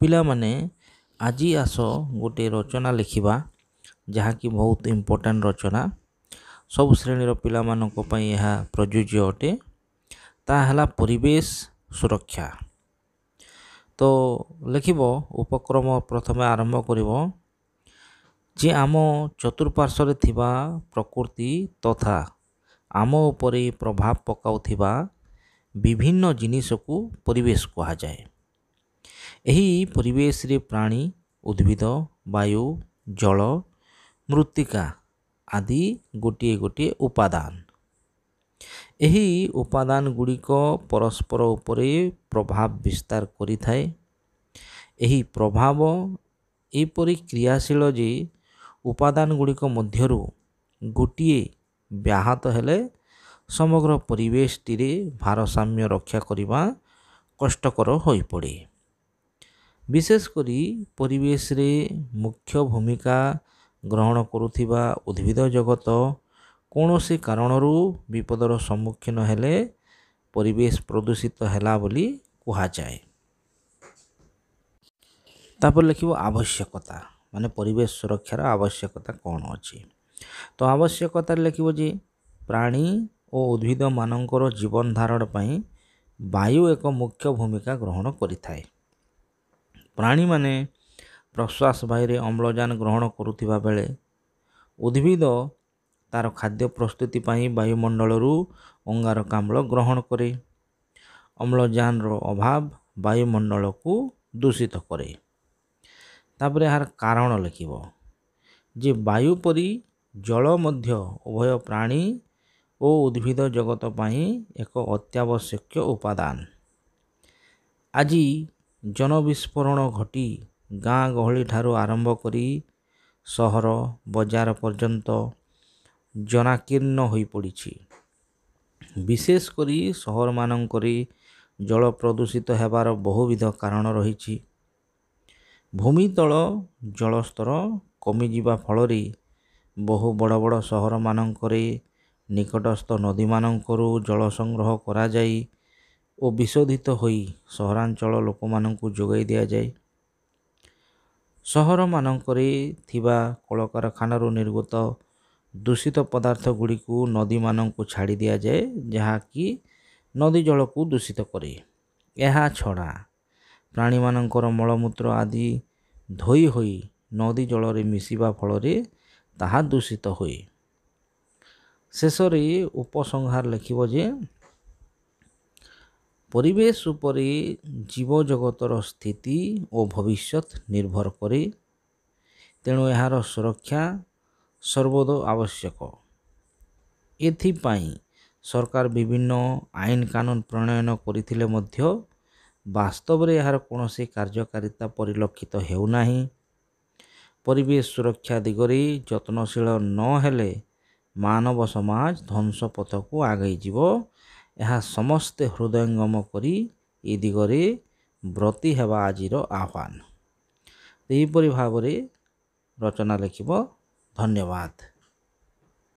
ପିଲାମାନେ ଆଜି ଆସ ଗୋଟିଏ ରଚନା ଲେଖିବା, ଯାହାକି ବହୁତ ଇମ୍ପୋର୍ଟାଣ୍ଟ ରଚନା। ସବୁ ଶ୍ରେଣୀର ପିଲାମାନଙ୍କ ପାଇଁ ଏହା ପ୍ରଯୁଜ୍ୟ ଅଟେ। ତାହା ହେଲା ପରିବେଶ ସୁରକ୍ଷା। ତ ଲେଖିବ, ଉପକ୍ରମ ପ୍ରଥମେ ଆରମ୍ଭ କରିବ ଯେ ଆମ ଚତୁଃପାର୍ଶ୍ୱରେ ଥିବା ପ୍ରକୃତି ତଥା ଆମ ଉପରେ ପ୍ରଭାବ ପକାଉଥିବା ବିଭିନ୍ନ ଜିନିଷକୁ ପରିବେଶ କୁହାଯାଏ। ଏହି ପରିବେଶରେ ପ୍ରାଣୀ, ଉଦ୍ଭିଦ, ବାୟୁ, ଜଳ, ମୃତ୍ତିକା ଆଦି ଗୋଟିଏ ଗୋଟିଏ ଉପାଦାନ। ଏହି ଉପାଦାନ ଗୁଡ଼ିକ ପରସ୍ପର ଉପରେ ପ୍ରଭାବ ବିସ୍ତାର କରିଥାଏ। ଏହି ପ୍ରଭାବ ଏପରି କ୍ରିୟାଶୀଳ ଯେ ଉପାଦାନ ଗୁଡ଼ିକ ମଧ୍ୟରୁ ଗୋଟିଏ ବ୍ୟାହତ ହେଲେ ସମଗ୍ର ପରିବେଶଟିରେ ଭାରସାମ୍ୟ ରକ୍ଷା କରିବା କଷ୍ଟକର ହୋଇପଡ଼େ। ବିଶେଷ କରି ପରିବେଶରେ ମୁଖ୍ୟ ଭୂମିକା ଗ୍ରହଣ କରୁଥିବା ଉଦ୍ଭିଦ ଜଗତ କୌଣସି କାରଣରୁ ବିପଦର ସମ୍ମୁଖୀନ ହେଲେ ପରିବେଶ ପ୍ରଦୂଷିତ ହେଲା ବୋଲି କୁହାଯାଏ। ତାପରେ ଲେଖିବ ଆବଶ୍ୟକତା, ମାନେ ପରିବେଶ ସୁରକ୍ଷାର ଆବଶ୍ୟକତା କ'ଣ ଅଛି। ତ ଆବଶ୍ୟକତାରେ ଲେଖିବ ଯେ ପ୍ରାଣୀ ଓ ଉଦ୍ଭିଦମାନଙ୍କର ଜୀବନ ଧାରଣ ପାଇଁ ବାୟୁ ଏକ ମୁଖ୍ୟ ଭୂମିକା ଗ୍ରହଣ କରିଥାଏ। ପ୍ରାଣୀମାନେ ପ୍ରଶ୍ୱାସ ବାୟୁରେ ଅମ୍ଳଜାନ ଗ୍ରହଣ କରୁଥିବା ବେଳେ ଉଦ୍ଭିଦ ତା'ର ଖାଦ୍ୟ ପ୍ରସ୍ତୁତି ପାଇଁ ବାୟୁମଣ୍ଡଳରୁ ଅଙ୍ଗାରକାମ୍ଳ ଗ୍ରହଣ କରେ। ଅମ୍ଳଜାନର ଅଭାବ ବାୟୁମଣ୍ଡଳକୁ ଦୂଷିତ କରେ। ତାପରେ ଏହାର କାରଣ ଲେଖିବ ଯେ ବାୟୁ ପରି ଜଳ ମଧ୍ୟ ଉଭୟ ପ୍ରାଣୀ ଓ ଉଦ୍ଭିଦ ଜଗତ ପାଇଁ ଏକ ଅତ୍ୟାବଶ୍ୟକୀୟ ଉପାଦାନ। ଆଜି ଜନବିସ୍ଫୋରଣ ଘଟି ଗାଁ ଗହଳି ଠାରୁ ଆରମ୍ଭ କରି ସହର ବଜାର ପର୍ଯ୍ୟନ୍ତ ଜନାକୀର୍ଣ୍ଣ ହୋଇପଡ଼ିଛି। ବିଶେଷ କରି ସହରମାନଙ୍କରେ ଜଳ ପ୍ରଦୂଷିତ ହେବାର ବହୁବିଧ କାରଣ ରହିଛି। ଭୂମିତଳ ଜଳସ୍ତର କମିଯିବା ଫଳରେ ବହୁ ବଡ଼ ବଡ଼ ସହରମାନଙ୍କରେ ନିକଟସ୍ଥ ନଦୀମାନଙ୍କରୁ ଜଳ ସଂଗ୍ରହ କରାଯାଇ ଓ ବିଶୋଧିତ ହୋଇ ସହରାଞ୍ଚଳ ଲୋକମାନଙ୍କୁ ଯୋଗାଇ ଦିଆଯାଏ। ସହରମାନଙ୍କରେ ଥିବା କଳକାରଖାନାରୁ ନିର୍ଗତ ଦୂଷିତ ପଦାର୍ଥ ଗୁଡ଼ିକୁ ନଦୀମାନଙ୍କୁ ଛାଡ଼ି ଦିଆଯାଏ, ଯାହାକି ନଦୀ ଜଳକୁ ଦୂଷିତ କରେ। ଏହା ଛଡ଼ା ପ୍ରାଣୀମାନଙ୍କର ମଳମୂତ୍ର ଆଦି ଧୋଇ ହୋଇ ନଦୀ ଜଳରେ ମିଶିବା ଫଳରେ ତାହା ଦୂଷିତ ହୁଏ। ଶେଷରେ ଉପସଂହାର ଲେଖିବ ଯେ ପରିବେଶ ଉପରେ ଜୀବଜଗତର ସ୍ଥିତି ଓ ଭବିଷ୍ୟତ ନିର୍ଭର କରେ। ତେଣୁ ଏହାର ସୁରକ୍ଷା ସର୍ବଦା ଆବଶ୍ୟକ। ଏଥିପାଇଁ ସରକାର ବିଭିନ୍ନ ଆଇନ କାନୁନ ପ୍ରଣୟନ କରିଥିଲେ ମଧ୍ୟ ବାସ୍ତବରେ ଏହାର କୌଣସି କାର୍ଯ୍ୟକାରିତା ପରିଲକ୍ଷିତ ହେଉନାହିଁ। ପରିବେଶ ସୁରକ୍ଷା ଦିଗରେ ଯତ୍ନଶୀଳ ନହେଲେ ମାନବ ସମାଜ ଧ୍ୱଂସ ପଥକୁ ଆଗେଇଯିବ। ଏହା ସମସ୍ତେ ହୃଦୟଙ୍ଗମ କରି ଏ ଦିଗରେ ବ୍ରତୀ ହେବା ଆଜିର ଆହ୍ୱାନ। ଏହିପରି ଭାବରେ ରଚନା ଲେଖିବ। ଧନ୍ୟବାଦ।